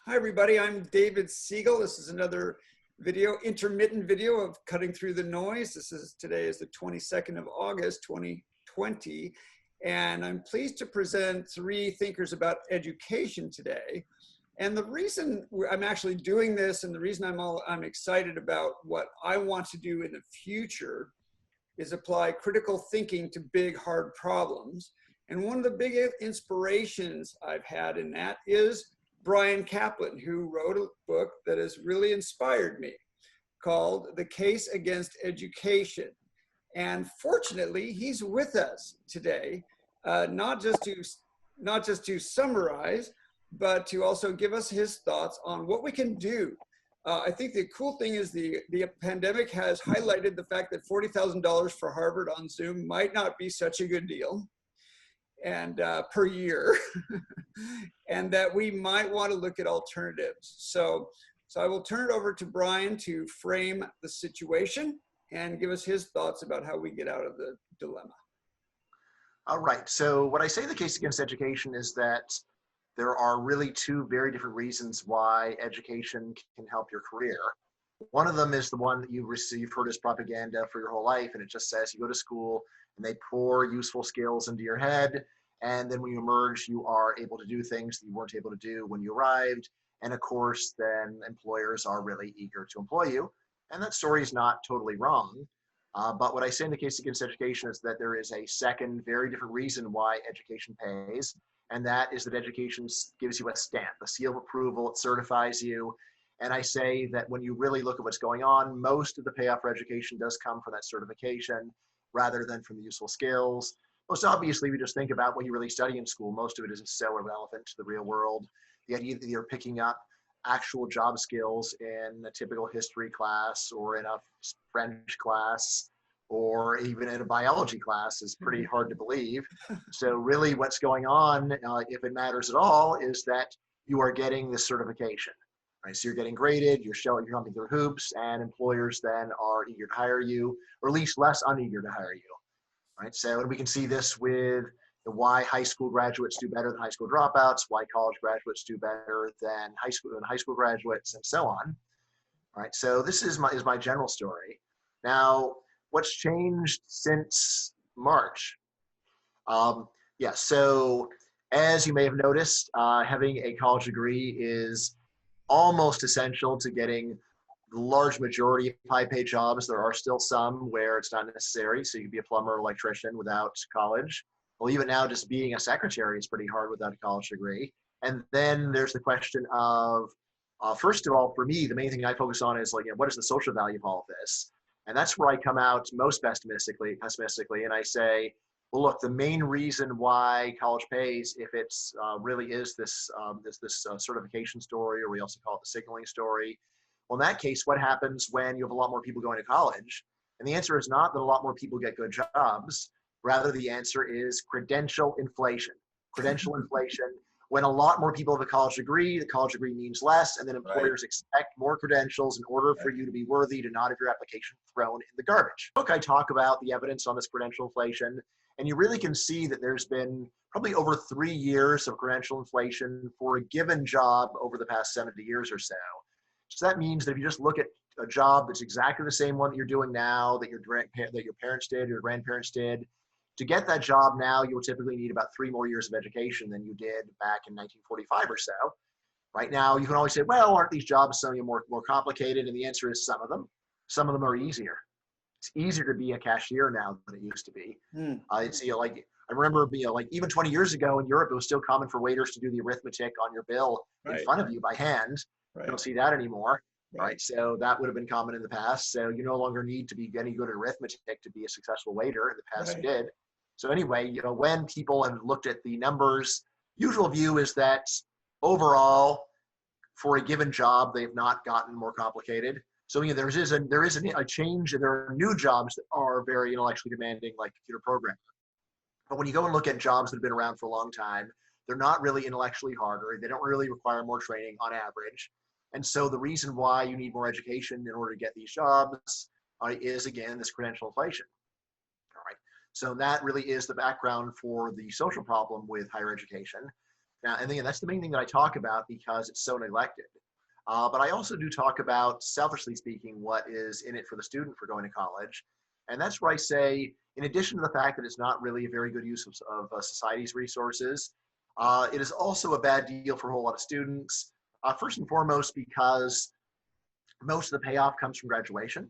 Hi, everybody. I'm David Siegel. This is another video, intermittent video of Cutting Through the Noise. Today is the 22nd of August, 2020. And I'm pleased to present three thinkers about education today. And the reason I'm actually doing this and the reason I'm excited about what I want to do in the future is apply critical thinking to big, hard problems. And one of the big inspirations I've had in that is Bryan Caplan, who wrote a book that has really inspired me called The Case Against Education. And fortunately, he's with us today, not just to summarize, but to also give us his thoughts on what we can do. I think the cool thing is the pandemic has highlighted the fact that $40,000 for Harvard on Zoom might not be such a good deal and per year, and that we might want to look at alternatives. So I will turn it over to Bryan to frame the situation and give us his thoughts about how we get out of the dilemma. All right, so what I say in the case against education is that there are really two very different reasons why education can help your career. One of them is the one that you've heard as propaganda for your whole life, and it just says you go to school and they pour useful skills into your head, and then when you emerge, you are able to do things that you weren't able to do when you arrived, and of course, then employers are really eager to employ you, and that story is not totally wrong. But what I say in the case against education is that there is a second, very different reason why education pays, and that is that education gives you a stamp, a seal of approval, it certifies you. And I say that when you really look at what's going on, most of the payoff for education does come from that certification rather than from the useful skills. Most obviously, we just think about what you really study in school. Most of it isn't so irrelevant to the real world. The idea that you're picking up actual job skills in a typical history class or in a French class or even in a biology class is pretty hard to believe. So really what's going on, if it matters at all, is that you are getting this certification. Right? So you're getting graded, you're jumping through hoops, and employers then are eager to hire you, or at least less uneager to hire you. Right? So and we can see this with why high school graduates do better than high school dropouts, why college graduates do better than high school graduates, and so on. All right, so this is my general story. Now, what's changed since March? So as you may have noticed, having a college degree is almost essential to getting the large majority of high-paid jobs. There are still some where it's not necessary, so you can be a plumber or electrician without college. Well, even now, just being a secretary is pretty hard without a college degree. And then there's the question of, first of all, for me, the main thing I focus on is what is the social value of all of this? And that's where I come out most pessimistically, and I say, well, look, the main reason why college pays, if it's really is this certification story, or we also call it the signaling story. Well, in that case, what happens when you have a lot more people going to college? And the answer is not that a lot more people get good jobs. Rather, the answer is credential inflation. Credential inflation. When a lot more people have a college degree, the college degree means less, and then employers expect more credentials in order for you to be worthy to not have your application thrown in the garbage. In the book, I talk about the evidence on this credential inflation, and you really can see that there's been probably over 3 years of credential inflation for a given job over the past 70 years or so. So that means that if you just look at a job that's exactly the same one that you're doing now, that your parents did, your grandparents did, to get that job now, you'll typically need about 3 more years of education than you did back in 1945 or so. Right now, you can always say, well, aren't these jobs some more complicated? And the answer is some of them. Some of them are easier. It's easier to be a cashier now than it used to be. I remember, even 20 years ago in Europe, it was still common for waiters to do the arithmetic on your bill in front of you by hand. You don't see that anymore. Right. So that would have been common in the past. So you no longer need to be any good at arithmetic to be a successful waiter. In the past, you did. So anyway, when people have looked at the numbers, usual view is that overall, for a given job, they've not gotten more complicated. So there is a change, and there are new jobs that are very intellectually demanding, like computer programming. But when you go and look at jobs that have been around for a long time, they're not really intellectually harder. They don't really require more training on average. And so the reason why you need more education in order to get these jobs is, again, this credential inflation. All right. So that really is the background for the social problem with higher education. Now, and again, that's the main thing that I talk about because it's so neglected. But I also do talk about, selfishly speaking, what is in it for the student for going to college. And that's where I say, in addition to the fact that it's not really a very good use of society's resources, it is also a bad deal for a whole lot of students. First and foremost, because most of the payoff comes from graduation.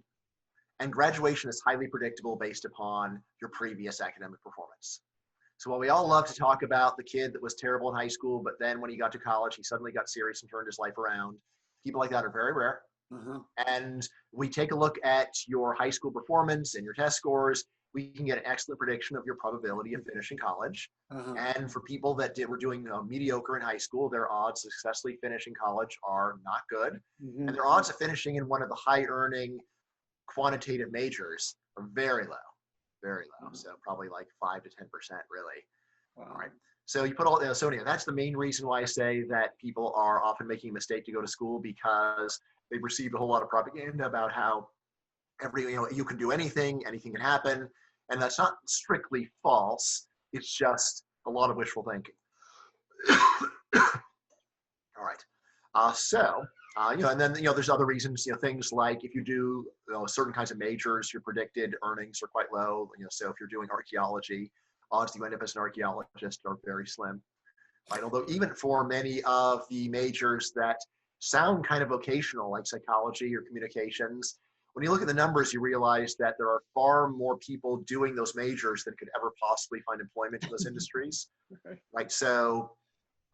And graduation is highly predictable based upon your previous academic performance. So while we all love to talk about the kid that was terrible in high school, but then when he got to college, he suddenly got serious and turned his life around, people like that are very rare. And we take a look at your high school performance and your test scores, we can get an excellent prediction of your probability of finishing college. And for people that were doing mediocre in high school, their odds of successfully finishing college are not good. And their odds of finishing in one of the high-earning quantitative majors are very low, very low. So probably like 5 to 10%, really. Wow. All right. So you put all, so anyway, that's the main reason why I say that people are often making a mistake to go to school, because they've received a whole lot of propaganda about how you can do anything, anything can happen. And that's not strictly false. It's just a lot of wishful thinking. All right. And then, there's other reasons, things like if you do certain kinds of majors, your predicted earnings are quite low. So if you're doing archaeology, odds that you end up as an archaeologist are very slim, right? Although even for many of the majors that sound kind of vocational, like psychology or communications, when you look at the numbers, you realize that there are far more people doing those majors than could ever possibly find employment in those industries, right? So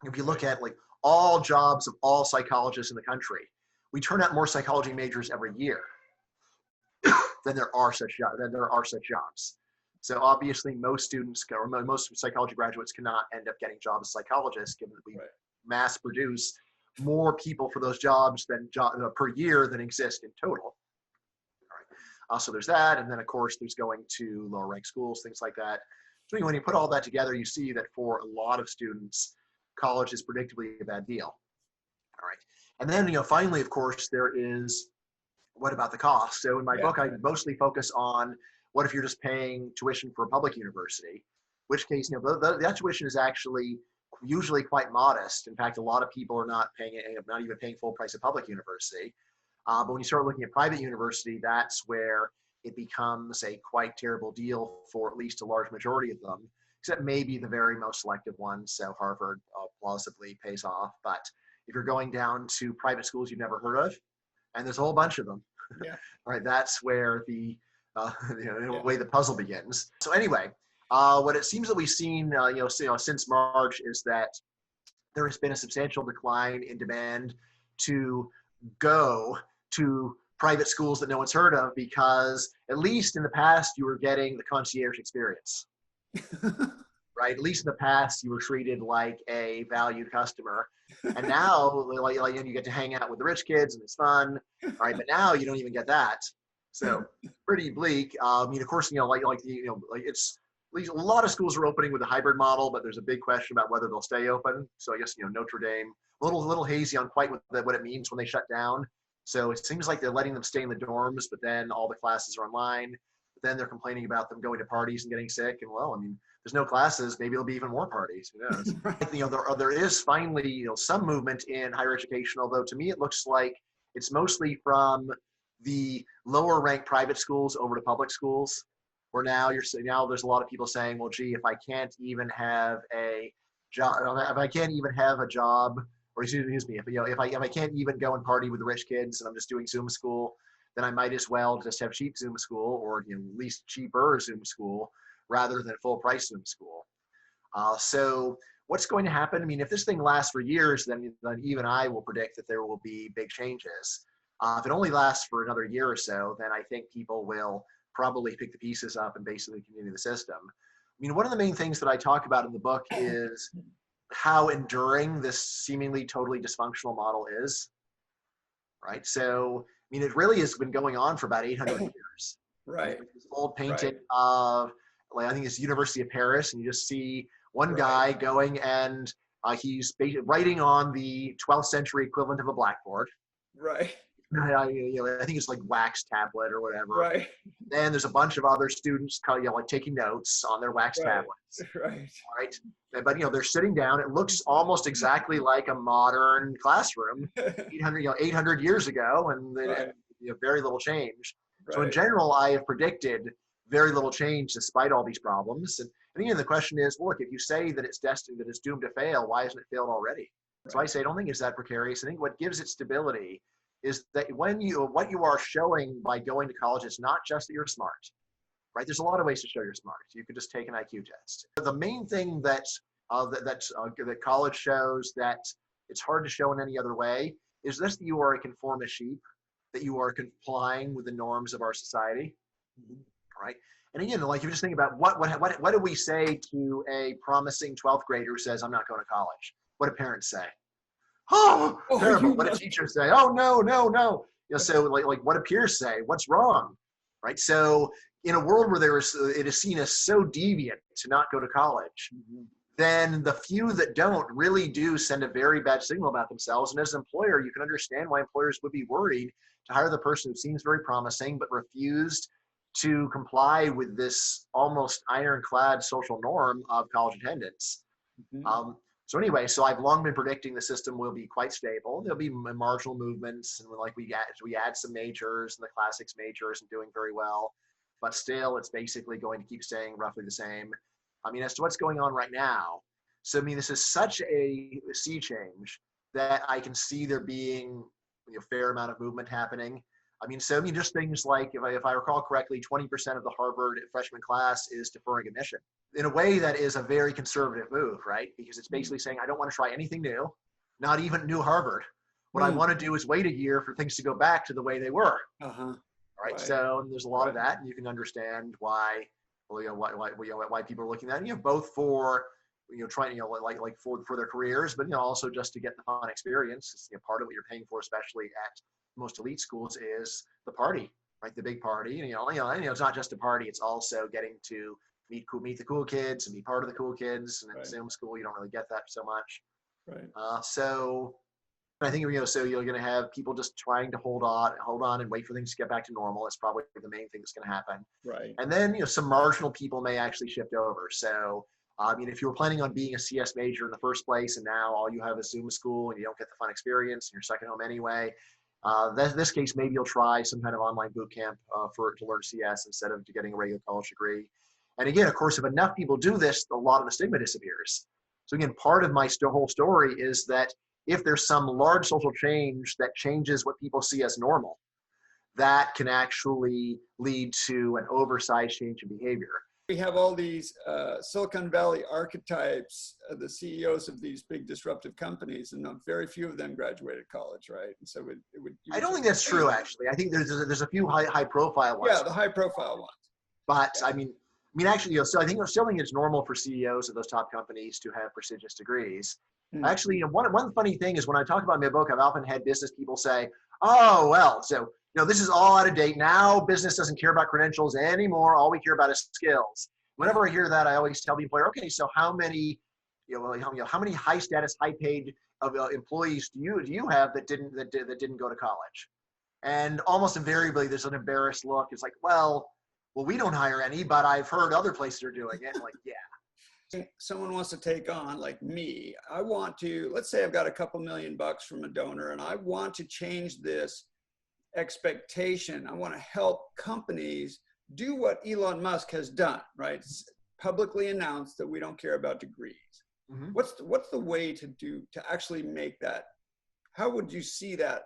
if you look at like all jobs of all psychologists in the country, we turn out more psychology majors every year than there are such jobs. So obviously most students or most psychology graduates cannot end up getting jobs as psychologists, given that we mass produce more people for those jobs than per year than exist in total. All right. So there's that. And then of course there's going to lower ranked schools, things like that. So when you put all that together, you see that for a lot of students, college is predictably a bad deal. All right. And then, finally, of course, there is what about the cost? So in my book, I mostly focus on what if you're just paying tuition for a public university, in which case, that tuition is actually usually quite modest. In fact, a lot of people are not even paying full price of public university. But when you start looking at private university, that's where it becomes a quite terrible deal for at least a large majority of them, except maybe the very most selective ones. So Harvard plausibly pays off. But if you're going down to private schools you've never heard of, and there's a whole bunch of them, right? That's where the way the puzzle begins. So anyway, what it seems that we've seen, since March is that there has been a substantial decline in demand to go to private schools that no one's heard of, because at least in the past you were getting the concierge experience. Right? At least in the past, you were treated like a valued customer. And now, you get to hang out with the rich kids and it's fun. All right, but now you don't even get that. So pretty bleak. Of course, it's at least a lot of schools are opening with a hybrid model, but there's a big question about whether they'll stay open. So I guess, Notre Dame, a little hazy on quite what it means when they shut down. So it seems like they're letting them stay in the dorms, but then all the classes are online. But then they're complaining about them going to parties and getting sick. And there's no classes, maybe there'll be even more parties. Who knows? There is finally, some movement in higher education, although to me it looks like it's mostly from the lower ranked private schools over to public schools, where now there's a lot of people saying, well, gee, if I can't even have a job, or excuse me, if I can't even go and party with the rich kids and I'm just doing Zoom school, then I might as well just have cheap Zoom school, or at least cheaper Zoom school, rather than full price Zoom school. So what's going to happen? If this thing lasts for years, then even I will predict that there will be big changes. If it only lasts for another year or so, then I think people will probably pick the pieces up and basically continue the system. One of the main things that I talk about in the book is how enduring this seemingly totally dysfunctional model is, right? So, it really has been going on for about 800 years. Right. This old painting of, I think it's University of Paris, and you just see one guy going and he's writing on the 12th century equivalent of a blackboard. Right. I think it's like wax tablet or whatever. Right. Then there's a bunch of other students, like taking notes on their wax Right. tablets. Right. Right. But, they're sitting down. It looks almost exactly like a modern classroom 800 years ago, and very little change. Right. So in general, I have predicted very little change despite all these problems. And again, the question is, well, look, if you say that it's destined, that it's doomed to fail, why hasn't it failed already? Right. So I say, I don't think it's that precarious. I think what gives it stability is that what you are showing by going to college is not just that you're smart, right? There's a lot of ways to show you're smart. You could just take an IQ test. The main thing that college shows that it's hard to show in any other way is this: that you are a conformist sheep, that you are complying with the norms of our society, right? And again, like, you just think about what do we say to a promising 12th grader who says, I'm not going to college? What do parents say? Oh, terrible. What do teachers say? Oh, no. So like what do peers say? What's wrong? Right. So in a world where it is seen as so deviant to not go to college, then the few that don't really do send a very bad signal about themselves. And as an employer, you can understand why employers would be worried to hire the person who seems very promising but refused to comply with this almost ironclad social norm of college attendance. So anyway, so I've long been predicting the system will be quite stable. There'll be marginal movements, and like we add some majors, and the classics majors, and doing very well, but still it's basically going to keep staying roughly the same. I mean, as to what's going on right now, so I mean, this is such a sea change that I can see there being a fair amount of movement happening. I mean, just things like, if I recall correctly, 20% of the Harvard freshman class is deferring admission. In a way, that is a very conservative move, right? Because it's basically saying, I don't want to try anything new, not even new Harvard. What I want to do is wait a year for things to go back to the way they were. Right. So there's a lot of that, and you can understand why, why people are looking at it, both for, trying, like for their careers, but, also just to get the fun experience. It's, part of what you're paying for, especially at most elite schools, is the party, right? The big party. And, it's not just a party. It's also getting to meet the cool kids and be part of the cool kids. And at Zoom school, you don't really get that so much. Right. So I think, so you're going to have people just trying to hold on and wait for things to get back to normal. It's probably the main thing that's going to happen. Right. And then, some marginal people may actually shift over. So, if you were planning on being a CS major in the first place, and now all you have is Zoom school and you don't get the fun experience and you're stuck at home anyway, this case, maybe you'll try some kind of online boot camp to learn CS instead of getting a regular college degree. And again, of course, if enough people do this, a lot of the stigma disappears. So again, part of my whole story is that if there's some large social change that changes what people see as normal, that can actually lead to an oversized change in behavior. We have all these Silicon Valley archetypes, the CEOs of these big disruptive companies, and very few of them graduated college, right? And so I don't think that's true, actually. I think there's a few high profile ones. Yeah, the high profile ones. But I mean, actually, so I still think it's normal for CEOs of those top companies to have prestigious degrees. Actually, one funny thing is, when I talk about my book, I've often had business people say, "Oh, well, so this is all out of date now. Business doesn't care about credentials anymore. All we care about is skills." Whenever I hear that, I always tell the employer, "Okay, so how many high status, high paid employees do you have that didn't go to college?" And almost invariably, there's an embarrassed look. It's like, well, we don't hire any, but I've heard other places are doing it. Like, yeah. Someone wants to take on, like me, I want to, let's say I've got a couple $1,000,000 from a donor, and I want to change this expectation. I want to help companies do what Elon Musk has done, right? It's publicly announced that we don't care about degrees. What's the way to actually make that? How would you see that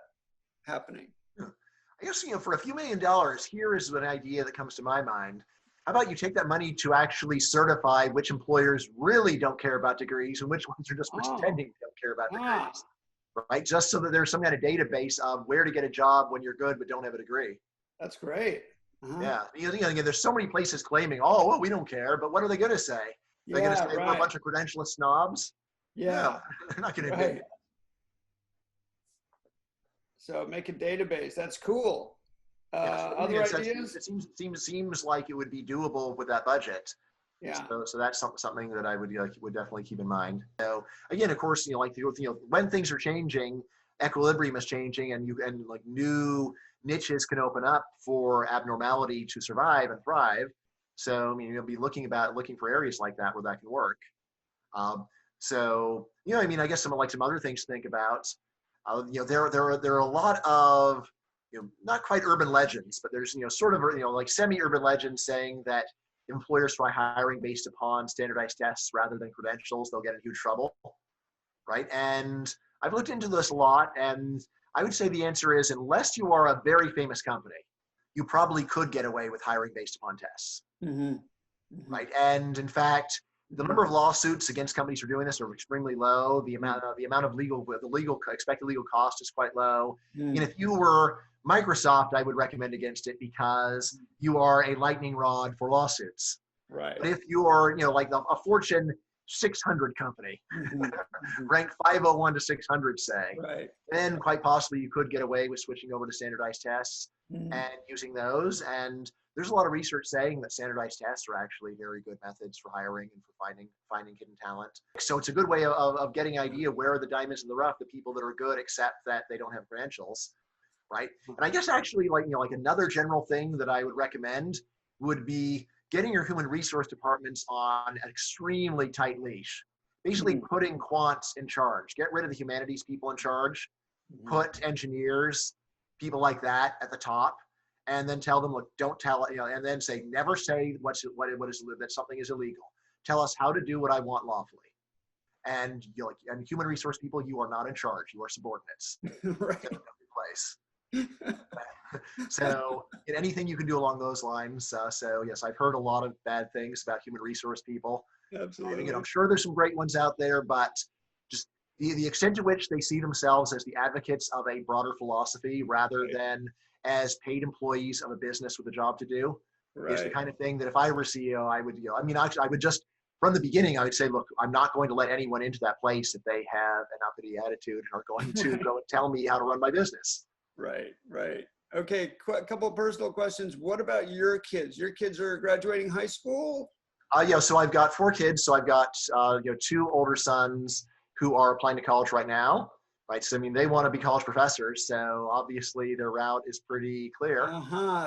happening? I guess, for a few $1,000,000, here is an idea that comes to my mind. How about you take that money to actually certify which employers really don't care about degrees and which ones are just pretending they don't care about degrees, right? Just so that there's some kind of database of where to get a job when you're good but don't have a degree. That's great. Yeah. Again, there's so many places claiming, "Oh, well, we don't care," but what are they going to say? They're going to say we're a bunch of credentialist snobs? Yeah. They're not going to admit it. So make a database. That's cool. Other ideas? It seems like it would be doable with that budget. Yeah. So that's something that I would definitely keep in mind. So again, of course, when things are changing, equilibrium is changing, and like new niches can open up for abnormality to survive and thrive. So I mean, you'll be looking for areas like that where that can work. So I mean, I guess some other things to think about. There are a lot of not quite urban legends, but there's sort of like semi-urban legends saying that employers try hiring based upon standardized tests rather than credentials, they'll get in huge trouble, right? And I've looked into this a lot, and I would say the answer is, unless you are a very famous company, you probably could get away with hiring based upon tests, right? And in fact, the number of lawsuits against companies for doing this are extremely low. The amount of expected legal cost is quite low. And if you were Microsoft, I would recommend against it because you are a lightning rod for lawsuits. Right. But if you are, like a Fortune 600 company, ranked 501 to 600, say, right, then quite possibly you could get away with switching over to standardized tests and using those. And there's a lot of research saying that standardized tests are actually very good methods for hiring and for finding hidden talent. So it's a good way of getting an idea where are the diamonds in the rough, the people that are good, except that they don't have credentials, right? And I guess actually like another general thing that I would recommend would be getting your human resource departments on an extremely tight leash. Basically putting quants in charge. Get rid of the humanities people in charge. Put engineers, people like that at the top. And then tell them, look, don't tell, and then say, never say that something is illegal. Tell us how to do what I want lawfully. And and human resource people, you are not in charge. You are subordinates. right. So place. So anything you can do along those lines. So yes, I've heard a lot of bad things about human resource people. Absolutely. I'm sure there's some great ones out there, but just the extent to which they see themselves as the advocates of a broader philosophy rather than as paid employees of a business with a job to do is the kind of thing that if I were CEO, I would, actually, I would just, from the beginning, I would say, look, I'm not going to let anyone into that place if they have an uppity attitude and are going to go and tell me how to run my business. Right. Okay, a couple of personal questions. What about your kids? Your kids are graduating high school? So I've got 4 kids. So I've got 2 older sons who are applying to college right now. Right, so I mean, they want to be college professors, so obviously their route is pretty clear.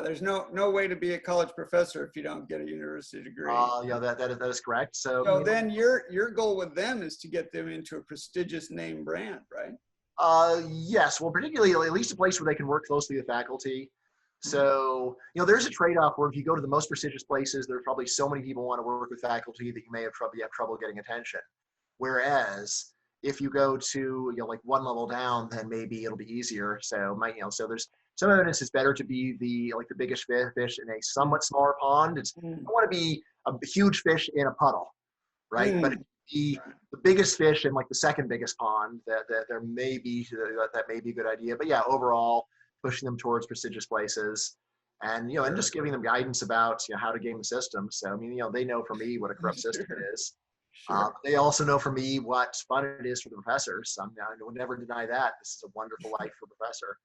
There's no way to be a college professor if you don't get a university degree. That is correct. So then your goal with them is to get them into a prestigious name brand, right? Yes, well, particularly at least a place where they can work closely with faculty. So there's a trade-off where if you go to the most prestigious places, there are probably so many people who want to work with faculty that you may have trouble getting attention. Whereas if you go to like one level down, then maybe it'll be easier. So so there's some evidence it's better to be the biggest fish in a somewhat smaller pond. I don't want to be a huge fish in a puddle, right? But the biggest fish in like the second biggest pond, that may be a good idea. But yeah, overall pushing them towards prestigious places and and just giving them guidance about how to game the system. So I mean they know from me what a corrupt system it is. Sure. They also know from me what fun it is for the professors. I would never deny that. This is a wonderful life for a professor.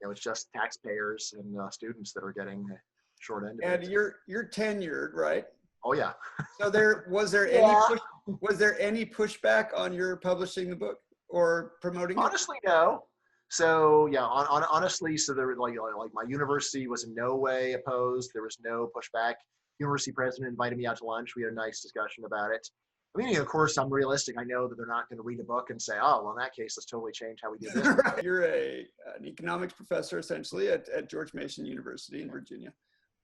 It's just taxpayers and students that are getting the short end of it. And you're tenured, right? Oh yeah. So was there any pushback on your publishing the book or promoting it? Honestly, no. So yeah, honestly, so there like my university was in no way opposed. There was no pushback. University president invited me out to lunch. We had a nice discussion about it. I mean, of course, I'm realistic. I know that they're not going to read a book and say, oh, well, in that case, let's totally change how we do this. You're an economics professor, essentially, at George Mason University in Virginia.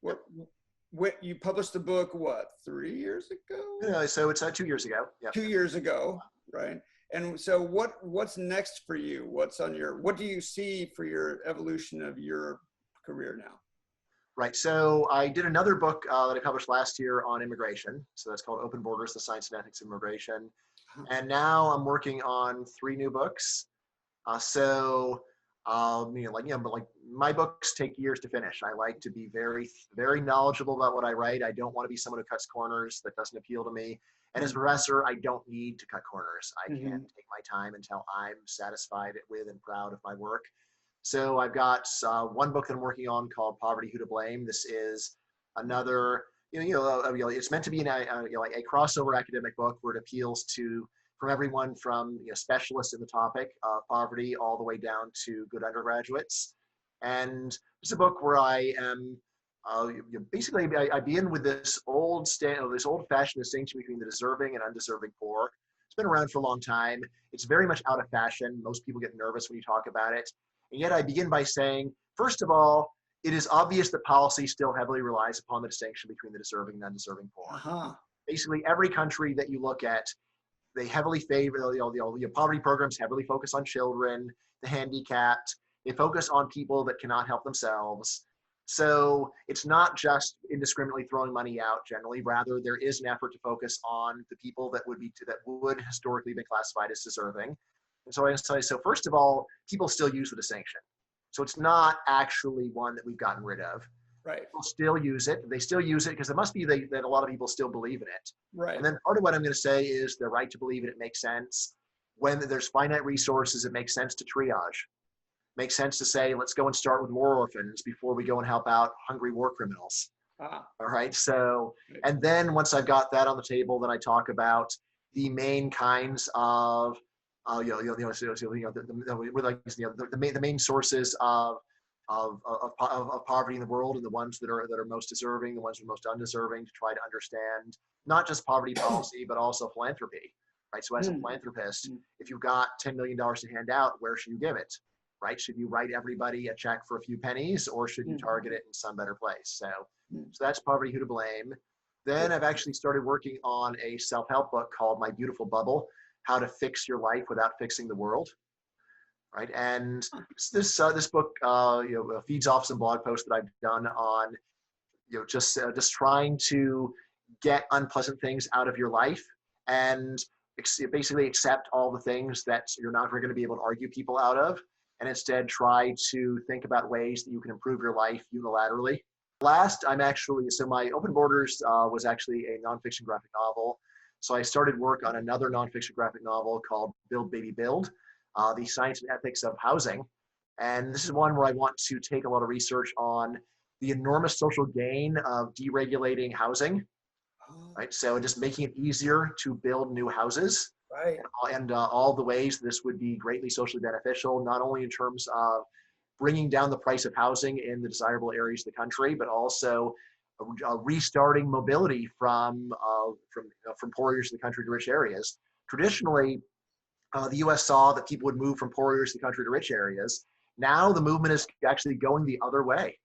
What you published the book, 3 years ago? So it's 2 years ago. Yeah. 2 years ago, right? And so what's next for you? What do you see for your evolution of your career now? Right. So I did another book that I published last year on immigration. So that's called Open Borders, The Science and Ethics of Immigration. And now I'm working on 3 new books. But my books take years to finish. I like to be very, very knowledgeable about what I write. I don't want to be someone who cuts corners. That doesn't appeal to me. And as a professor, I don't need to cut corners. I can take my time until I'm satisfied with and proud of my work. So I've got one book that I'm working on called Poverty, Who to Blame. This is another, it's meant to be a crossover academic book where it appeals to from everyone from specialists in the topic of poverty all the way down to good undergraduates. And it's a book where I am basically I begin with this old-fashioned distinction between the deserving and undeserving poor. It's been around for a long time. It's very much out of fashion. Most people get nervous when you talk about it. And yet I begin by saying, first of all, it is obvious that policy still heavily relies upon the distinction between the deserving and undeserving poor. Basically, every country that you look at, they heavily favor, the poverty programs heavily focus on children, the handicapped. They focus on people that cannot help themselves. So it's not just indiscriminately throwing money out generally. Rather, there is an effort to focus on the people that would historically be classified as deserving. And so I say, so first of all, people still use the distinction. So it's not actually one that we've gotten rid of. Right. People still use it. They still use it because it must be that a lot of people still believe in it. Right. And then part of what I'm going to say is the right to believe it makes sense. When there's finite resources, it makes sense to triage. Makes sense to say, let's go and start with war orphans before we go and help out hungry war criminals. All right. So, and then once I've got that on the table, then I talk about the main kinds of, the main sources of poverty in the world, and the ones that are most deserving, the ones that are most undeserving, to try to understand not just poverty policy, but also philanthropy. Right. So as a philanthropist, if you've got $10 million to hand out, where should you give it? Right? Should you write everybody a check for a few pennies, or should you target it in some better place? So that's poverty, who to blame. Then I've actually started working on a self-help book called My Beautiful Bubble: How to Fix Your Life Without Fixing the World. Right? And this book feeds off some blog posts that I've done on just trying to get unpleasant things out of your life and basically accept all the things that you're not going to be able to argue people out of, and instead try to think about ways that you can improve your life unilaterally. Last, so my Open Borders was actually a nonfiction graphic novel. So I started work on another nonfiction graphic novel called Build, Baby, Build, The Science and Ethics of Housing. And this is one where I want to take a lot of research on the enormous social gain of deregulating housing, right? So just making it easier to build new houses. Right. And all the ways this would be greatly socially beneficial, not only in terms of bringing down the price of housing in the desirable areas of the country, but also restarting mobility from poor areas of the country to rich areas. Traditionally, the U.S. saw that people would move from poor areas of the country to rich areas. Now the movement is actually going the other way.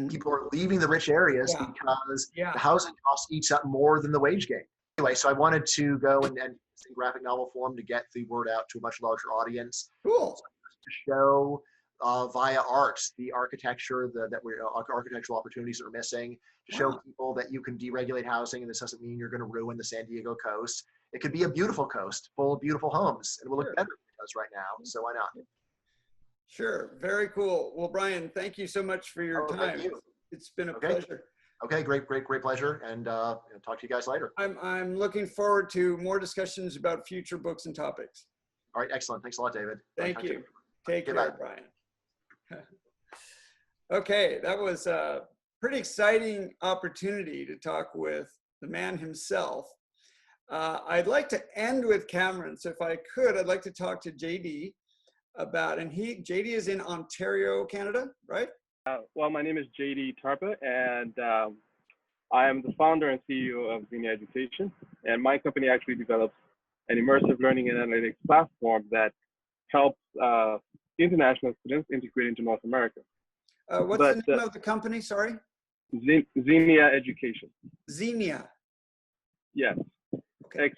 People are leaving the rich areas because the housing costs eats up more than the wage gain. Anyway, so I wanted to go and in graphic novel form to get the word out to a much larger audience. Cool. So to show via art the architecture architectural opportunities that are missing, to show people that you can deregulate housing, and this doesn't mean you're going to ruin the San Diego coast. It could be a beautiful coast full of beautiful homes, and it will look better than it does right now. So why not? Sure. Very cool. Well, Bryan, thank you so much for your time. Thank you. It's been a pleasure. Okay, great pleasure, and talk to you guys later. I'm looking forward to more discussions about future books and topics. All right, excellent. Thanks a lot, David. Thank you. Take care, Bryan. Okay, that was a pretty exciting opportunity to talk with the man himself. I'd like to end with Cameron, so if I could, I'd like to talk to Jaydee about, and Jaydee is in Ontario, Canada, right? Well, my name is Jaydee Tarpeh, and I am the founder and CEO of Xenia Education. And my company actually develops an immersive learning and analytics platform that helps international students integrate into North America. What's the name of the company, sorry? Xenia Education. Xenia. Yes. Okay.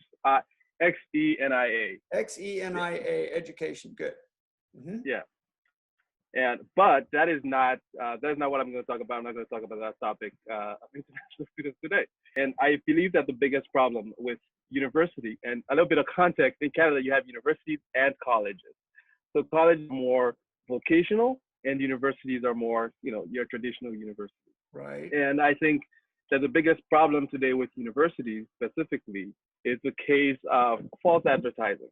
Xenia. Xenia Education, good. Yeah. But that is not what I'm going to talk about. I'm not going to talk about that topic of international students today. And I believe that the biggest problem with university, and a little bit of context, in Canada you have universities and colleges. So colleges are more vocational, and universities are more, your traditional universities. Right. And I think that the biggest problem today with universities specifically is the case of false advertising.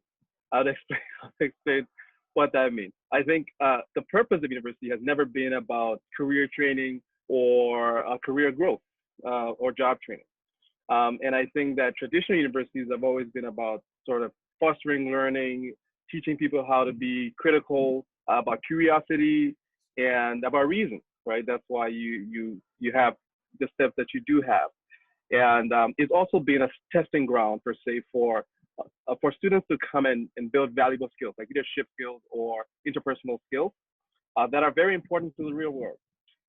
I'll explain what that means. I think the purpose of university has never been about career training or career growth or job training. And I think that traditional universities have always been about sort of fostering learning, teaching people how to be critical, about curiosity, and about reason, right? That's why you have the steps that you do have. And it's also been a testing ground, per se, for students to come in and build valuable skills, like leadership skills or interpersonal skills that are very important to the real world.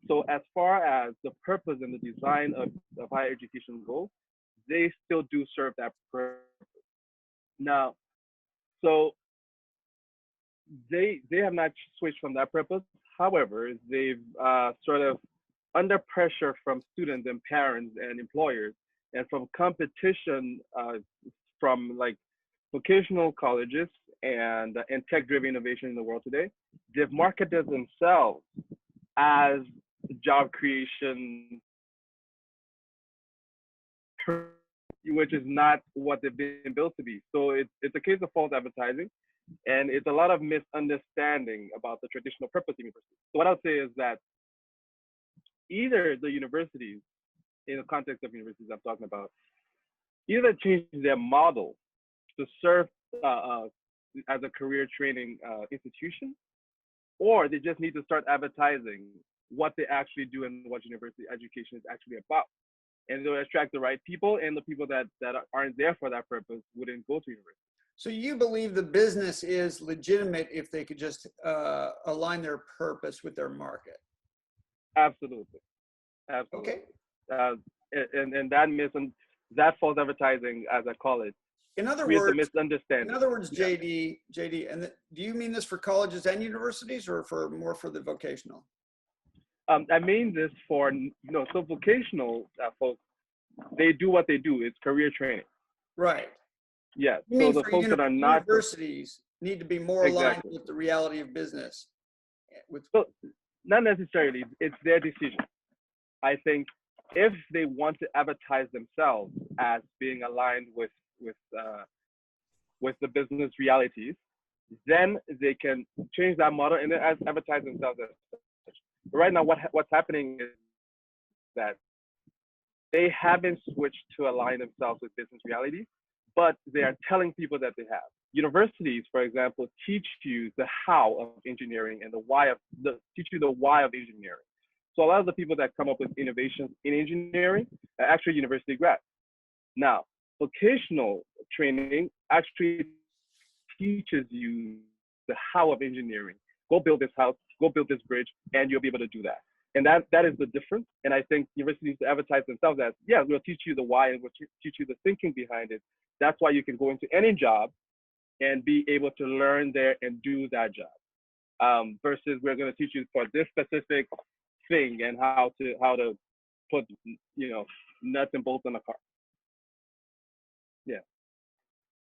So as far as the purpose and the design of higher education goes, they still do serve that purpose. Now, so they have not switched from that purpose. However, they've sort of under pressure from students and parents and employers, and from competition from like vocational colleges and tech-driven innovation in the world today, they've marketed themselves as job creation, which is not what they've been built to be. So it's a case of false advertising, and it's a lot of misunderstanding about the traditional purpose of university. So what I'll say is that either the universities, in the context of universities I'm talking about, either change their model to serve as a career training institution, or they just need to start advertising what they actually do and what university education is actually about. And they'll attract the right people, and the people that aren't there for that purpose wouldn't go to university. So you believe the business is legitimate if they could just align their purpose with their market? Absolutely. Absolutely. Okay. And that false advertising, as I call it, in other creates words, a misunderstanding. In other words, Jaydee, and do you mean this for colleges and universities, or for more for the vocational? I mean this for, so vocational folks, they do what they do. It's career training. Right. Yeah. You so mean the for folks that are not universities need to be more aligned with the reality of business. So not necessarily. It's their decision. I think if they want to advertise themselves as being aligned with the business realities, then they can change that model and advertise themselves as such. Right now, what's happening is that they haven't switched to align themselves with business realities, but they are telling people that they have. Universities, for example, teach you the how of engineering and teach you the why of engineering. So a lot of the people that come up with innovations in engineering are actually university grads. Now, vocational training actually teaches you the how of engineering. Go build this house, go build this bridge, and you'll be able to do that. And that is the difference. And I think universities need to advertise themselves as, yeah, we'll teach you the why and we'll teach you the thinking behind it. That's why you can go into any job and be able to learn there and do that job. Versus we're going to teach you for this specific thing and how to put nuts and bolts on a car. Yeah.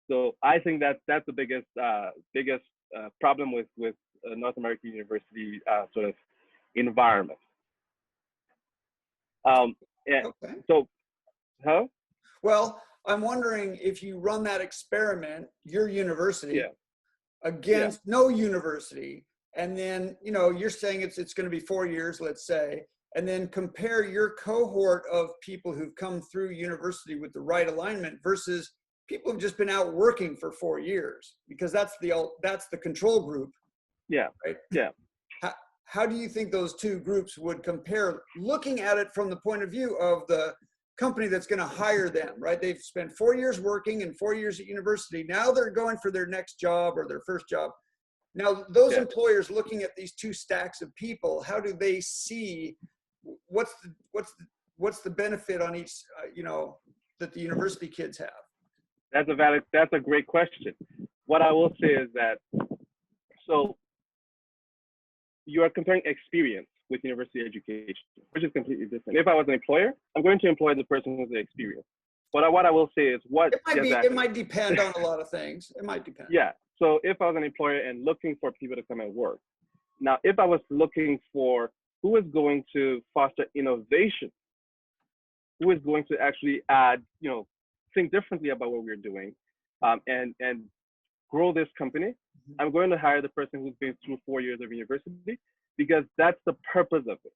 So I think that's the biggest problem with North American university sort of environment. Okay. So, huh? Well, I'm wondering if you run that experiment, your university, against no university, and then you're saying it's going to be 4 years, let's say, and then compare your cohort of people who've come through university with the right alignment versus people who've just been out working for 4 years, because that's the control group. Yeah. Right. Yeah. How do you think those two groups would compare, looking at it from the point of view of the company that's going to hire them, right? They've spent 4 years working and 4 years at university. Now they're going for their next job or their first job. Now, those employers looking at these two stacks of people, how do they see what's the benefit on each, that the university kids have? That's a great question. What I will say is that, so you are comparing experience with university education, which is completely different. If I was an employer, I'm going to employ the person who's the experience. But what I will say is it might depend on a lot of things. It might depend. Yeah. So if I was an employer and looking for people to come and work, now if I was looking for who is going to foster innovation, who is going to actually add, think differently about what we're doing, and grow this company, I'm going to hire the person who's been through 4 years of university, because that's the purpose of it.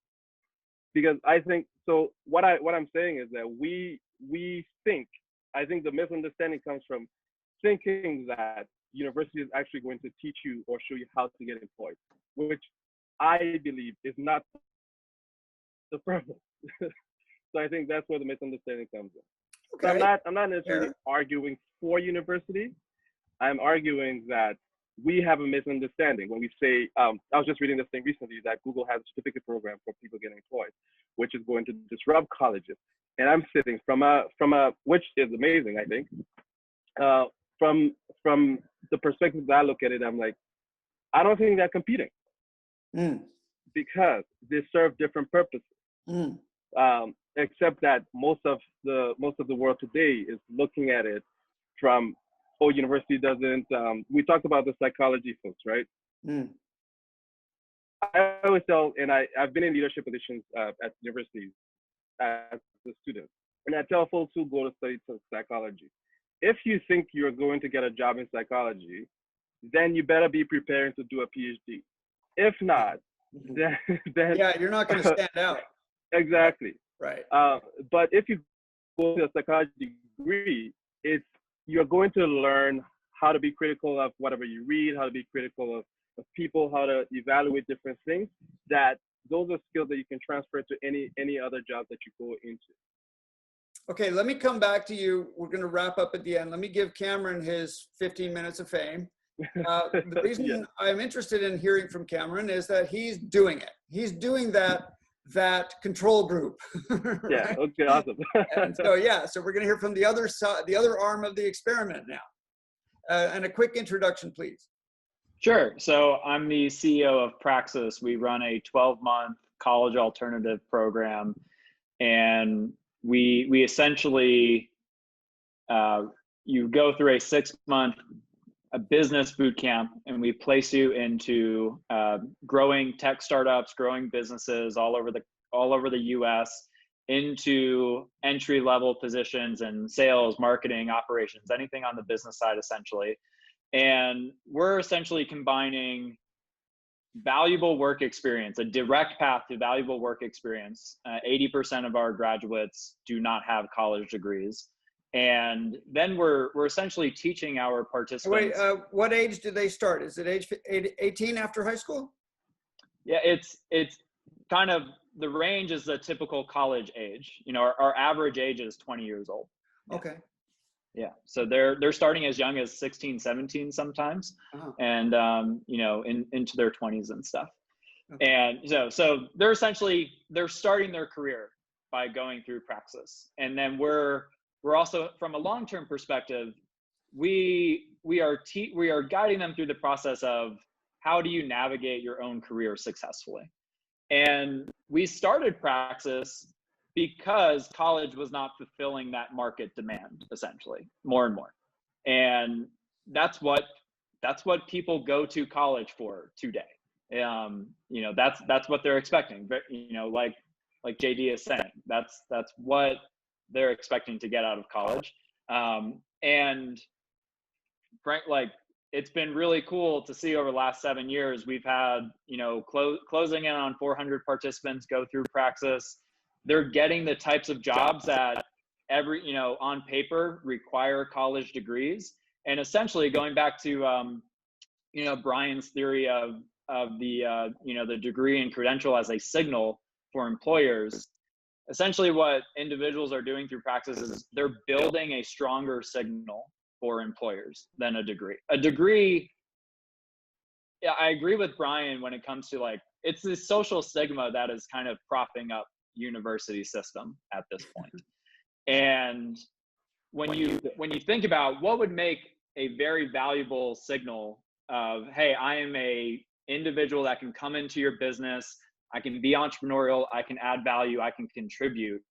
Because I think, so what I'm saying is that I think the misunderstanding comes from thinking that university is actually going to teach you or show you how to get employed, which I believe is not the purpose. So I think that's where the misunderstanding comes in. So Okay. I'm not necessarily arguing for university. I'm arguing that we have a misunderstanding when we say, I was just reading this thing recently that Google has a certificate program for people getting employed, which is going to disrupt colleges. And I'm sitting from a, which is amazing, I think. From the perspective that I look at it, I'm like, I don't think they're competing because they serve different purposes. Except that most of the world today is looking at it from, oh, university doesn't. We talked about the psychology folks, right? I always tell, and I've been in leadership positions at universities as a student, and I tell folks who go to study psychology, if you think you're going to get a job in psychology, then you better be preparing to do a PhD. If not, then yeah, you're not going to stand out. Exactly. Right. But if you go to a psychology degree, you're going to learn how to be critical of whatever you read, how to be critical of people, how to evaluate different things. Those are skills that you can transfer to any other job that you go into. Okay, let me come back to you. We're going to wrap up at the end. Let me give Cameron his 15 minutes of fame. The reason I'm interested in hearing from Cameron is that he's doing it. He's doing that control group. Right? Yeah. Okay. Awesome. And so so we're going to hear from the other side, the other arm of the experiment now. And a quick introduction, please. Sure. So I'm the CEO of Praxis. We run a 12-month college alternative program, and we essentially you go through a 6-month business boot camp, and we place you into growing tech startups, growing businesses all over the U.S. into entry-level positions in sales, marketing, operations, anything on the business side, essentially. And we're essentially combining valuable work experience, a direct path to valuable work experience. 80% of our graduates do not have college degrees. And then we're essentially teaching our participants. Wait, what age do they start? Is it age 18 after high school? Yeah, it's kind of, the range is the typical college age. You know, our average age is 20 years old. Okay. Yeah, so they're starting as young as 16, 17 sometimes, and you know, into their 20s and stuff. Okay. And so they're starting their career by going through Praxis. And then we're also, from a long-term perspective, we are guiding them through the process of how do you navigate your own career successfully. And we started Praxis because college was not fulfilling that market demand, essentially, more and more. And that's what people go to college for today. You know, that's what they're expecting. But, you know, like Jaydee is saying, that's what they're expecting to get out of college. And Frank, like, it's been really cool to see over the last 7 years, we've had, you know, closing in on 400 participants go through Praxis. They're getting the types of jobs that you know, on paper require college degrees. And essentially going back to, you know, Bryan's theory of the, you know, the degree and credential as a signal for employers, essentially what individuals are doing through Praxis is they're building a stronger signal for employers than a degree. A degree, yeah, I agree with Bryan when it comes to, like, it's the social stigma that is kind of propping up university system at this point. And when you think about what would make a very valuable signal of, hey, I am a individual that can come into your business, I can be entrepreneurial, I can add value, I can contribute.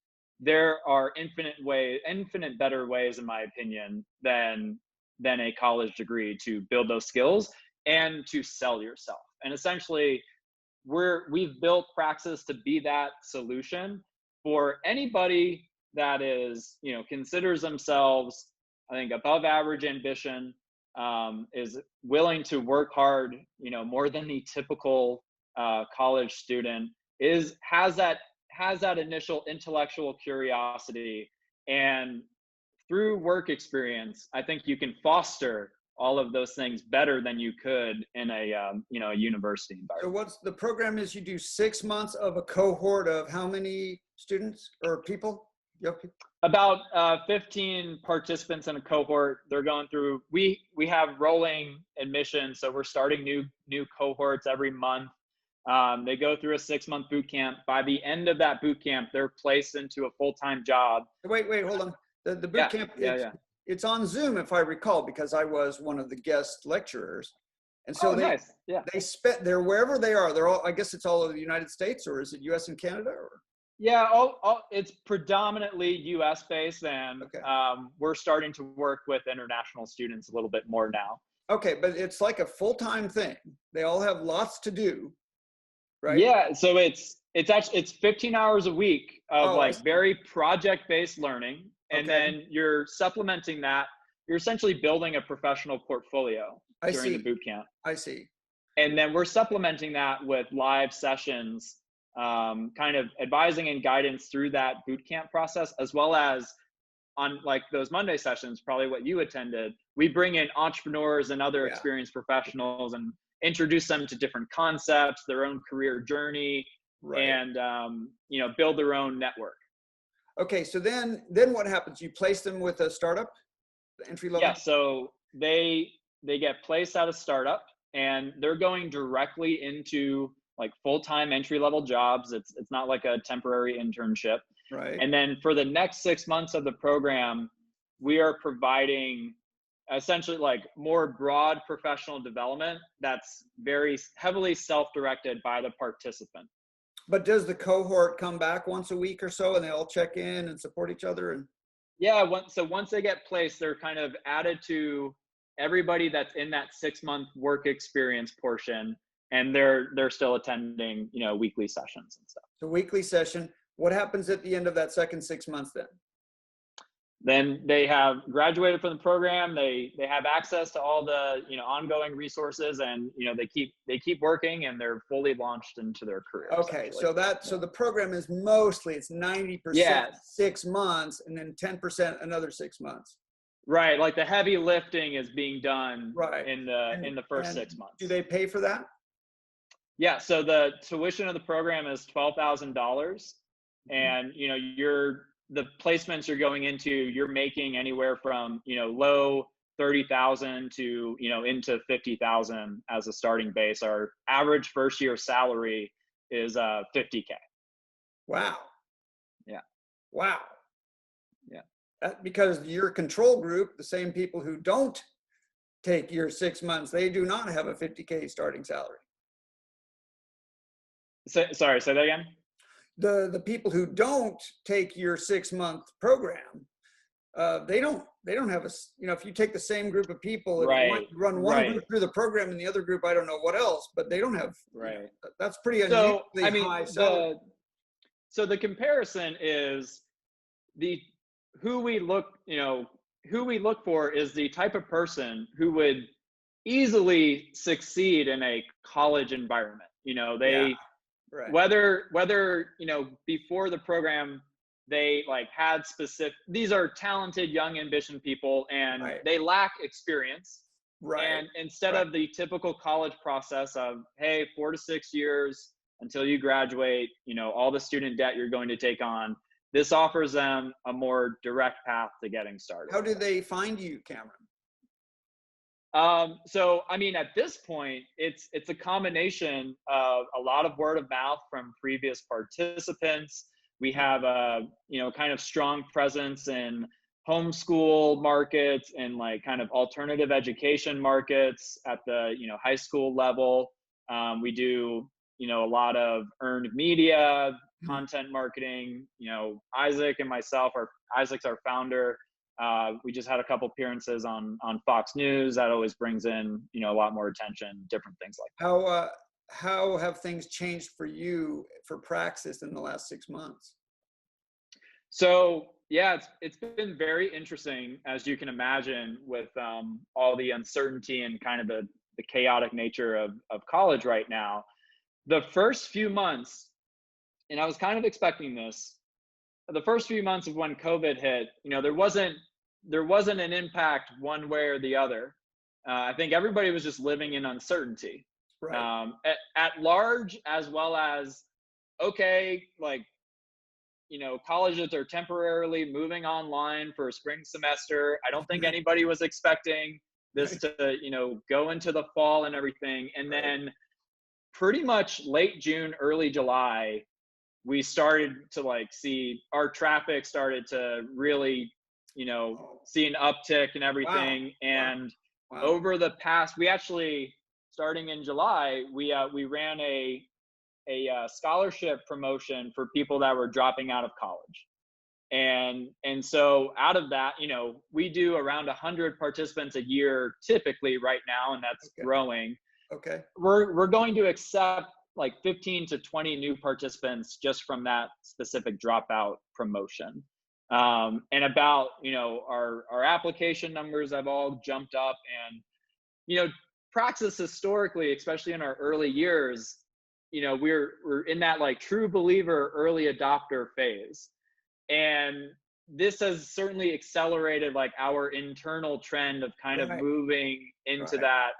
There are infinite better ways, in my opinion, than a college degree to build those skills and to sell yourself. And essentially, we've built Praxis to be that solution for anybody that is, you know, considers themselves, I think, above average ambition, is willing to work hard, you know, more than the typical college student, has that initial intellectual curiosity, and through work experience, I think you can foster all of those things better than you could in a a university So environment. what's the program is you do 6 months of a cohort of how many students or people? Young people? About 15 participants in a cohort. They're going through. We have rolling admission, so we're starting new cohorts every month. They go through a 6-month boot camp. By the end of that boot camp, they're placed into a full-time job. Wait, hold on. The boot camp, it's on Zoom, if I recall, because I was one of the guest lecturers. And so nice. they spent there wherever they are. They're all, I guess it's all over the United States, or is it US and Canada? Or? Yeah, it's predominantly US based, and okay. We're starting to work with international students a little bit more now. Okay, but it's like a full-time thing. They all have lots to do, right? Yeah, so it's 15 hours a week of very project-based learning, and then you're supplementing that. You're essentially building a professional portfolio during the boot camp. I see. And then we're supplementing that with live sessions, kind of advising and guidance through that boot camp process, as well as on like those Monday sessions, probably what you attended. We bring in entrepreneurs and other experienced professionals and introduce them to different concepts, their own career journey, and build their own network. Okay, so then what happens? You place them with a startup, entry level? Yeah, so they get placed at a startup, and they're going directly into like full-time entry-level jobs. It's not like a temporary internship. Right. And then for the next 6 months of the program, we are providing essentially like more broad professional development that's very heavily self-directed by the participant. But does the cohort come back once a week or so and they all check in and support each other? And yeah, once they get placed, they're kind of added to everybody that's in that 6-month work experience portion, and they're still attending, weekly sessions and stuff. So weekly session. What happens at the end of that second 6 months then? Then they have graduated from the program. They have access to all the ongoing resources, and they keep working, and they're fully launched into their career. Okay, so the program is mostly it's 90% 6 months, and then 10% another 6 months. Right, like the heavy lifting is being done in the first 6 months. Do they pay for that? Yeah, so the tuition of the program is $12,000, and the placements you're going into, you're making anywhere from low 30,000 to into 50,000 as a starting base. Our average first year salary is $50K. Wow. Yeah. Wow. Yeah. Because your control group, the same people who don't take your 6 months, they do not have a $50K starting salary. Sorry, say that again. The people who don't take your 6-month program, they don't have a, if you take the same group of people and run one group through the program and the other group, I don't know what else, but they don't have, that's pretty unusually high salary. So the comparison is who we look for is the type of person who would easily succeed in a college environment. Whether before the program they had these are talented young ambition people, and they lack experience, and instead of the typical college process of 4 to 6 years until you graduate, all the student debt you're going to take on, this offers them a more direct path to getting started. How do they find you, Cameron? So, at this point, it's a combination of a lot of word of mouth from previous participants. We have a, kind of strong presence in homeschool markets and kind of alternative education markets at the, high school level. We do, a lot of earned media, content marketing. Isaac and myself, Isaac's our founder. We just had a couple appearances on Fox News. That always brings in, a lot more attention, different things like that. How have things changed for you for Praxis in the last 6 months? So yeah, it's been very interesting, as you can imagine, with all the uncertainty and kind of the chaotic nature of college right now. The first few months, and I was kind of expecting this, the first few months of when COVID hit, there wasn't there wasn't an impact one way or the other. I think everybody was just living in uncertainty, Right. at large, as well as, okay, like, colleges are temporarily moving online for a spring semester. I don't think anybody was expecting this Right. to, go into the fall and everything. And Right. then pretty much late June, early July, we started to like see our traffic started to really, Oh, see an uptick and wow. everything. Wow. And Wow. over the past, we actually, starting in July, we ran a scholarship promotion for people that were dropping out of college. And so out of that, we do around 100 participants a year typically right now, and that's Okay. growing. Okay. We're going to accept like 15 to 20 new participants just from that specific dropout promotion. And about, our application numbers have all jumped up. And, praxis historically, especially in our early years, we're in that like true believer early adopter phase. And this has certainly accelerated like our internal trend of kind of Right. moving into Right. that,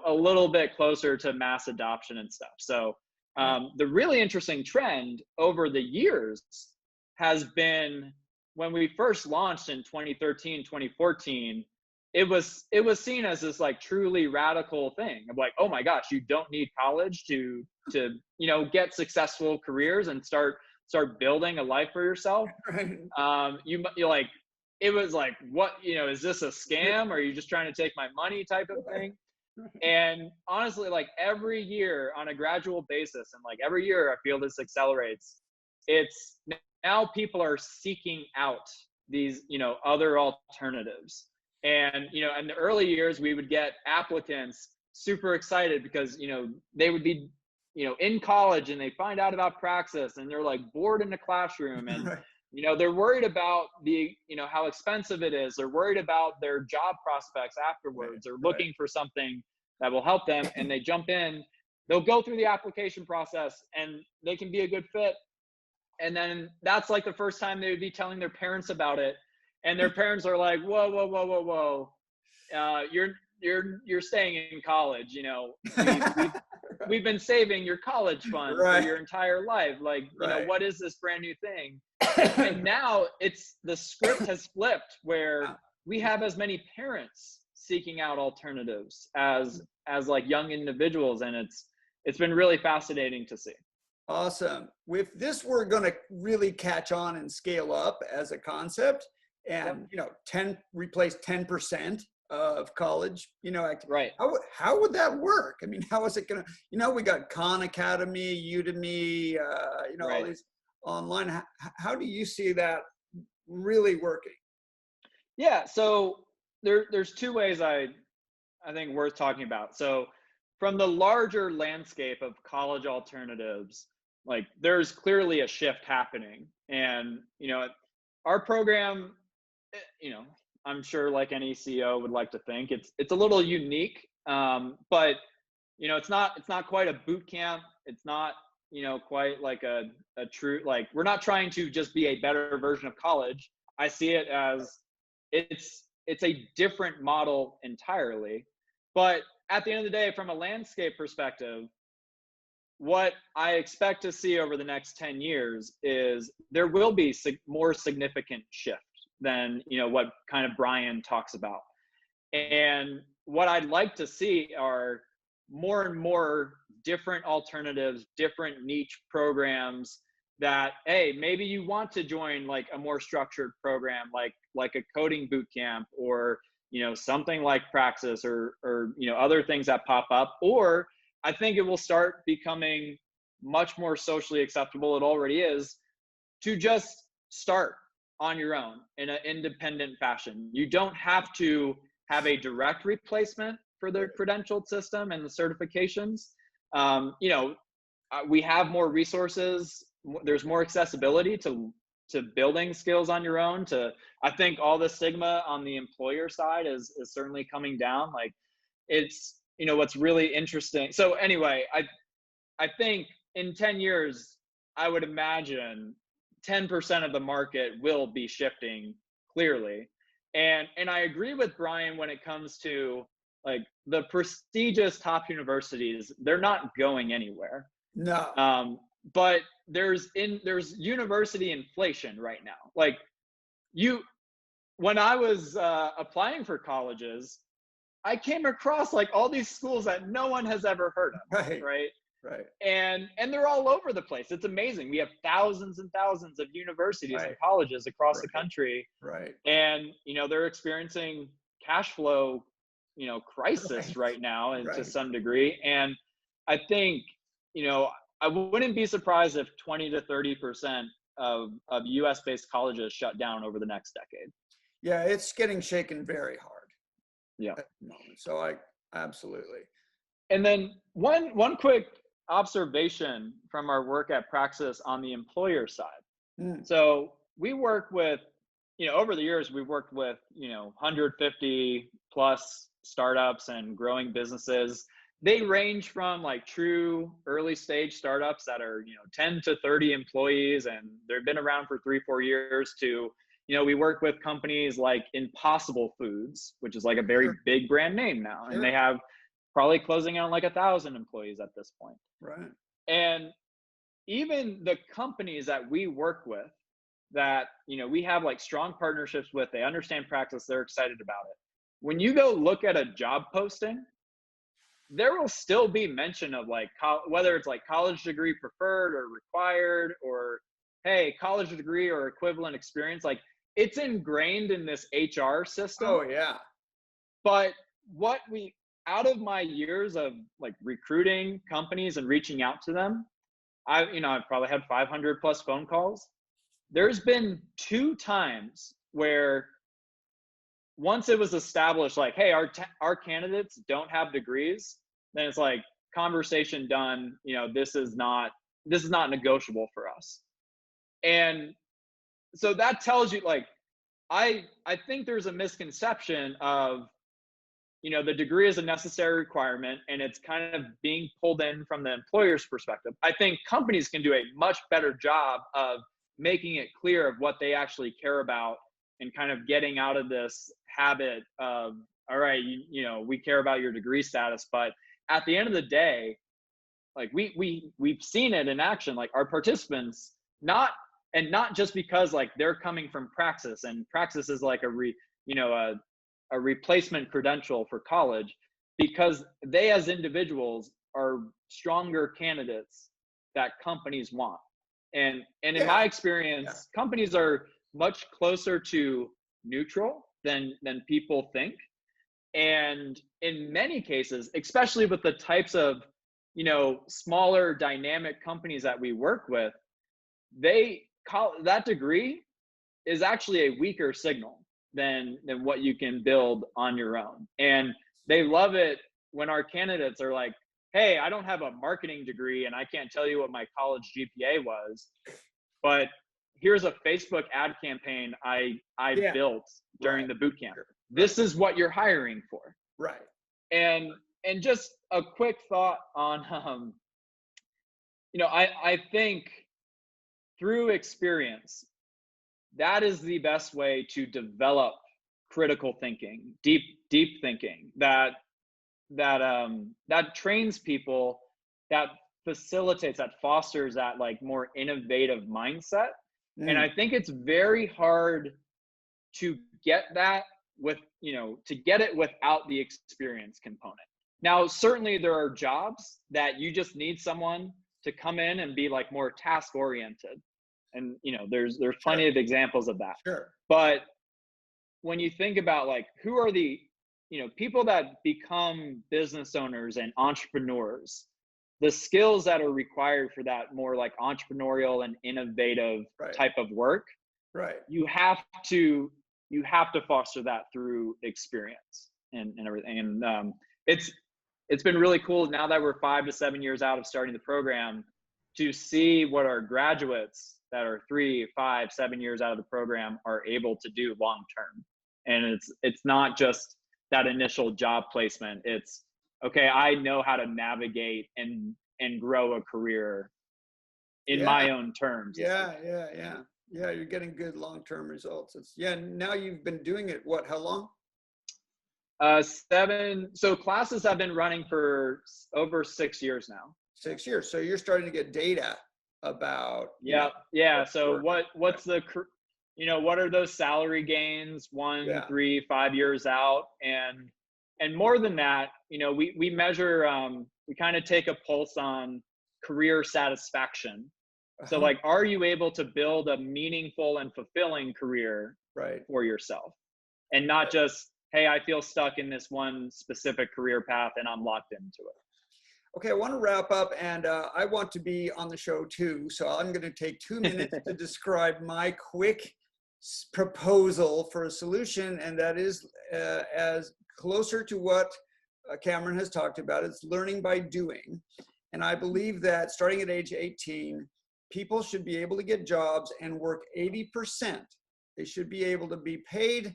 a little bit closer to mass adoption and stuff. So Right. the really interesting trend over the years has been, when we first launched in 2013, 2014, it was seen as this like truly radical thing of like, oh my gosh, you don't need college to get successful careers and start building a life for yourself. Right. You're like, it was like, what, is this a scam? Or are you just trying to take my money type of thing? And honestly, like every year on a gradual basis, and like every year I feel this accelerates. It's now people are seeking out these, other alternatives. And, in the early years, we would get applicants super excited because, they would be, in college and they find out about praxis and they're like bored in the classroom, and, Right. they're worried about the, how expensive it is. They're worried about their job prospects afterwards. They're Right. looking for something that will help them, and they jump in. They'll go through the application process and they can be a good fit. And then that's like the first time they would be telling their parents about it. And their parents are like, whoa, whoa, whoa, whoa, whoa. You're staying in college. We've been saving your college fund for Right. your entire life. Like, Right. what is this brand new thing? And now the script has flipped, where we have as many parents seeking out alternatives as like young individuals. And it's been really fascinating to see. Awesome. With this, we're going to really catch on and scale up as a concept, and replace 10% of college. Right. How would that work? I mean, how is it going to? We got Khan Academy, Udemy, all Right. these online. How do you see that really working? Yeah. So there's two ways I think worth talking about. So from the larger landscape of college alternatives, like there's clearly a shift happening. And, our program, I'm sure like any CEO would like to think it's a little unique. But, it's not quite a boot camp. It's not, quite like a true, like, we're not trying to just be a better version of college. I see it as it's a different model entirely. But at the end of the day, from a landscape perspective, what I expect to see over the next 10 years is there will be more significant shift than, what kind of Bryan talks about. And what I'd like to see are more and more different alternatives, different niche programs that, hey, maybe you want to join like a more structured program, like a coding boot camp, or, something like Praxis, or, other things that pop up. Or I think it will start becoming much more socially acceptable. It already is, to just start on your own in an independent fashion. You don't have to have a direct replacement for the credentialed system and the certifications. We have more resources. There's more accessibility to building skills on your own. I think all the stigma on the employer side is certainly coming down. Like, it's, what's really interesting. So anyway, I think in 10 years, I would imagine 10% of the market will be shifting clearly. And I agree with Bryan when it comes to like the prestigious top universities, they're not going anywhere. No. But there's university inflation right now. Like when I was applying for colleges, I came across like all these schools that no one has ever heard of, right? Right. And they're all over the place. It's amazing. We have thousands and thousands of universities and colleges across the country. Right. And, they're experiencing cash flow, crisis right now, and to some degree. And I think, I wouldn't be surprised if 20 to 30% of US based colleges shut down over the next decade. Yeah, it's getting shaken very hard. Yeah. At the moment. So I absolutely. And then one quick observation from our work at Praxis on the employer side. So we work with, over the years, we've worked with, 150 plus startups and growing businesses. They range from like true early stage startups that are, 10 to 30 employees, and they've been around for 3-4 years, to, we work with companies like Impossible Foods, which is like a very big brand name now. And they have probably closing on like 1,000 employees at this point. Right. And even the companies that we work with that, we have like strong partnerships with, they understand Praxis, they're excited about it. When you go look at a job posting, there will still be mention of like, whether it's like college degree preferred or required, or, hey, college degree or equivalent experience, like it's ingrained in this HR system. Oh yeah. But out of my years of like recruiting companies and reaching out to them, I've probably had 500 plus phone calls. There's been 2 times where once it was established, like, hey, our candidates don't have degrees, then it's like conversation done. This is not negotiable for us. And so that tells you, like, I think there's a misconception of, the degree is a necessary requirement, and it's kind of being pulled in from the employer's perspective. I think companies can do a much better job of making it clear of what they actually care about, and kind of getting out of this habit of, all right, we care about your degree status. But at the end of the day, like we've seen it in action, like our participants, not just because like they're coming from Praxis, and Praxis is like a replacement credential for college, because they as individuals are stronger candidates that companies want. And in my experience, companies are much closer to neutral than people think. And in many cases, especially with the types of, smaller dynamic companies that we work with, that degree is actually a weaker signal than what you can build on your own. And they love it when our candidates are like, hey, I don't have a marketing degree and I can't tell you what my college GPA was, but here's a Facebook ad campaign I built during the boot camp. This is what you're hiring for. Right. And just a quick thought on, I think through experience, that is the best way to develop critical thinking, deep thinking, that trains people, that facilitates, that fosters that like more innovative mindset. And I think it's very hard to get that to get it without the experience component. Now, certainly there are jobs that you just need someone to come in and be like more task oriented. And, there's plenty of examples of that. Sure. But when you think about like, who are the, people that become business owners and entrepreneurs, the skills that are required for that more like entrepreneurial and innovative type of work, you have to foster that through experience and everything. And it's been really cool now that we're 5 to 7 years out of starting the program, to see what our graduates that are 3, 5, 7 years out of the program are able to do long term. And it's not just that initial job placement. It's, okay, I know how to navigate and grow a career in my own terms. Yeah. Yeah, you're getting good long-term results. Yeah, now you've been doing it, what, how long? 7. So classes have been running for over 6 years now. 6 years. So you're starting to get data about. Yeah. Yeah. So what's the, what are those salary gains 1, 3, 5 years out? And more than that, we measure, we kind of take a pulse on career satisfaction. So like, are you able to build a meaningful and fulfilling career for yourself, and not just, hey, I feel stuck in this one specific career path and I'm locked into it. Okay, I want to wrap up, and I want to be on the show too. So I'm going to take 2 minutes to describe my quick proposal for a solution, and that is as closer to what Cameron has talked about. It's learning by doing. And I believe that starting at age 18, people should be able to get jobs and work 80%. They should be able to be paid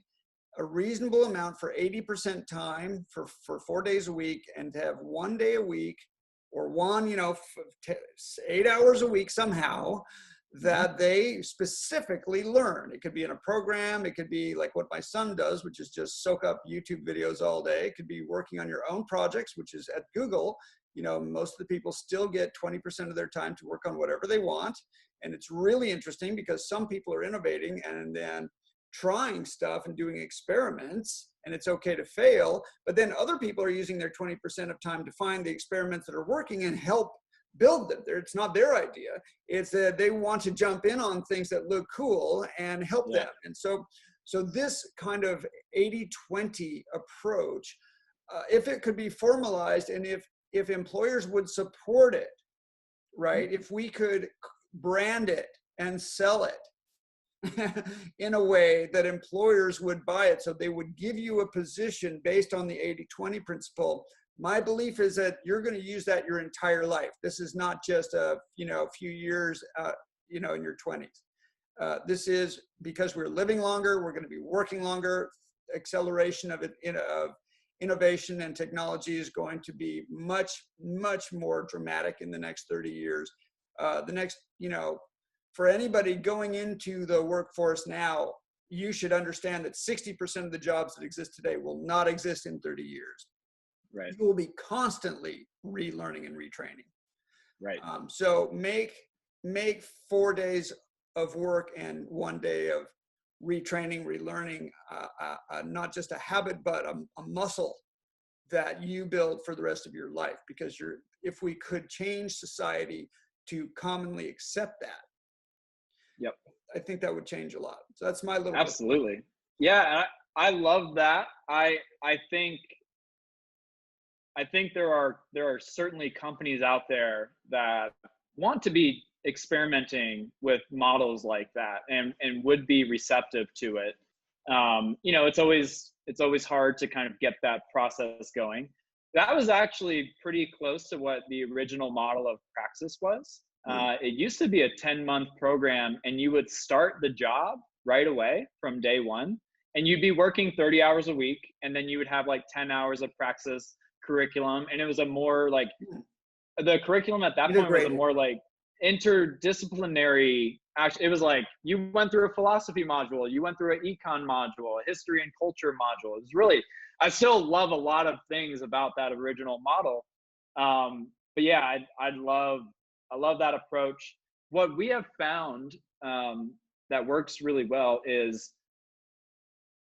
a reasonable amount for 80% time for 4 days a week, and to have 1 day a week or 8 hours a week somehow that they specifically learn. It could be in a program. It could be like what my son does, which is just soak up YouTube videos all day. It could be working on your own projects, which is at Google. Most of the people still get 20% of their time to work on whatever they want. And it's really interesting because some people are innovating and then trying stuff and doing experiments, and it's okay to fail. But then other people are using their 20% of time to find the experiments that are working and help build them. It's not their idea. It's that they want to jump in on things that look cool and help them. And so this kind of 80-20 approach, if it could be formalized, and if employers would support it, right? If we could brand it and sell it in a way that employers would buy it, so they would give you a position based on the 80-20 principle. My belief is that you're going to use that your entire life. This is not just a few years in your 20s. This is because we're living longer, we're going to be working longer. Acceleration of innovation and technology is going to be much, much more dramatic in the next 30 years. For anybody going into the workforce now, you should understand that 60% of the jobs that exist today will not exist in 30 years. Right. You will be constantly relearning and retraining. Right. So make 4 days of work and 1 day of retraining, relearning, not just a habit, but a muscle that you build for the rest of your life. Because if we could change society to commonly accept that, I think that would change a lot. So that's my little. Absolutely. Yeah, I love that. I think there are certainly companies out there that want to be experimenting with models like that and would be receptive to it. It's always hard to kind of get that process going. That was actually pretty close to what the original model of Praxis was. It used to be a 10-month program, and you would start the job right away from day one, and you'd be working 30 hours a week, and then you would have like 10 hours of Praxis curriculum. And it was a more like, the curriculum at that point was a more like interdisciplinary. Actually, it was like you went through a philosophy module, you went through an econ module, a history and culture module. It was really, I still love a lot of things about that original model. But yeah, I love that approach. What we have found that works really well is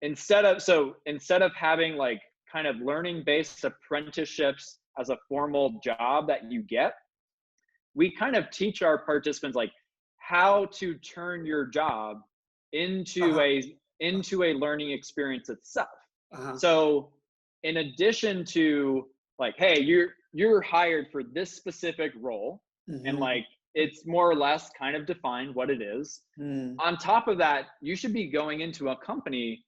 instead of having like kind of learning-based apprenticeships as a formal job that you get, we kind of teach our participants like how to turn your job into a learning experience itself. So in addition to like, hey, you're hired for this specific role, and like it's more or less kind of defined what it is. On top of that, you should be going into a company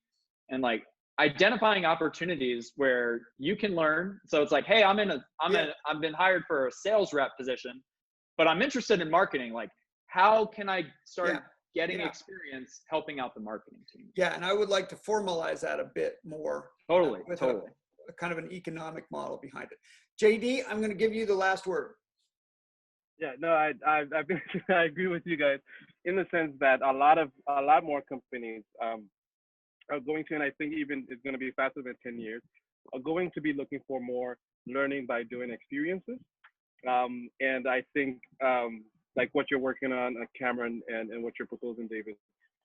and like identifying opportunities where you can learn. So it's like, hey, I've been hired for a sales rep position, but I'm interested in marketing. Like, how can I start getting experience helping out the marketing team? Yeah, and I would like to formalize that a bit more. Totally. A kind of an economic model behind it. Jaydee, I'm going to give you the last word. Yeah, no, I've been, I agree with you guys in the sense that a lot more companies are going to, and I think even it's going to be faster than 10 years, are going to be looking for more learning by doing experiences. And I think like what you're working on, Cameron, and what you're proposing, David,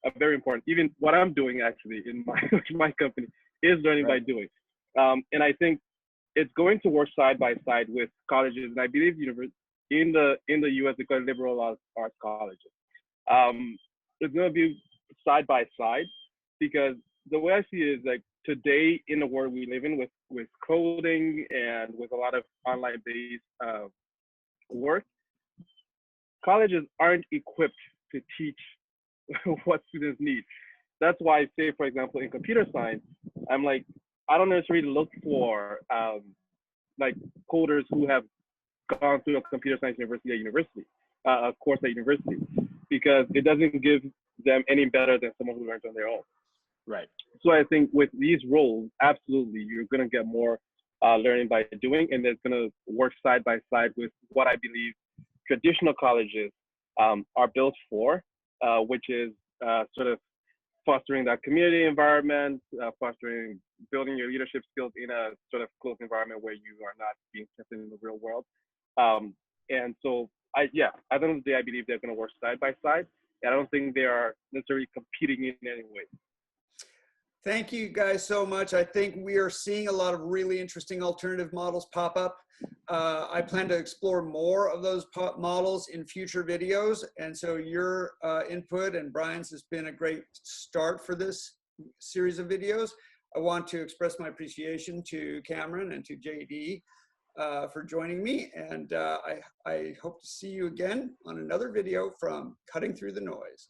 are very important. Even what I'm doing actually in my my company is learning by doing. And I think it's going to work side by side with colleges, and I believe in the U.S. because liberal arts colleges. It's going to be side by side because the way I see it is like today in the world we live in with coding and with a lot of online based work, colleges aren't equipped to teach what students need. That's why, say for example, in computer science, I'm like, I don't necessarily look for like coders who have gone through a computer science university, a course at university, because it doesn't give them any better than someone who learns on their own. Right. So I think with these roles, absolutely, you're going to get more learning by doing, and it's going to work side by side with what I believe traditional colleges are built for, which is sort of fostering that community environment, fostering, building your leadership skills in a sort of closed environment where you are not being tested in the real world. And so, at the end of the day, I believe they're going to work side by side. I don't think they are necessarily competing in any way. Thank you guys so much. I think we are seeing a lot of really interesting alternative models pop up. I plan to explore more of those models in future videos. And so your input and Bryan's has been a great start for this series of videos. I want to express my appreciation to Cameron and to Jaydee for joining me. And I hope to see you again on another video from Cutting Through the Noise.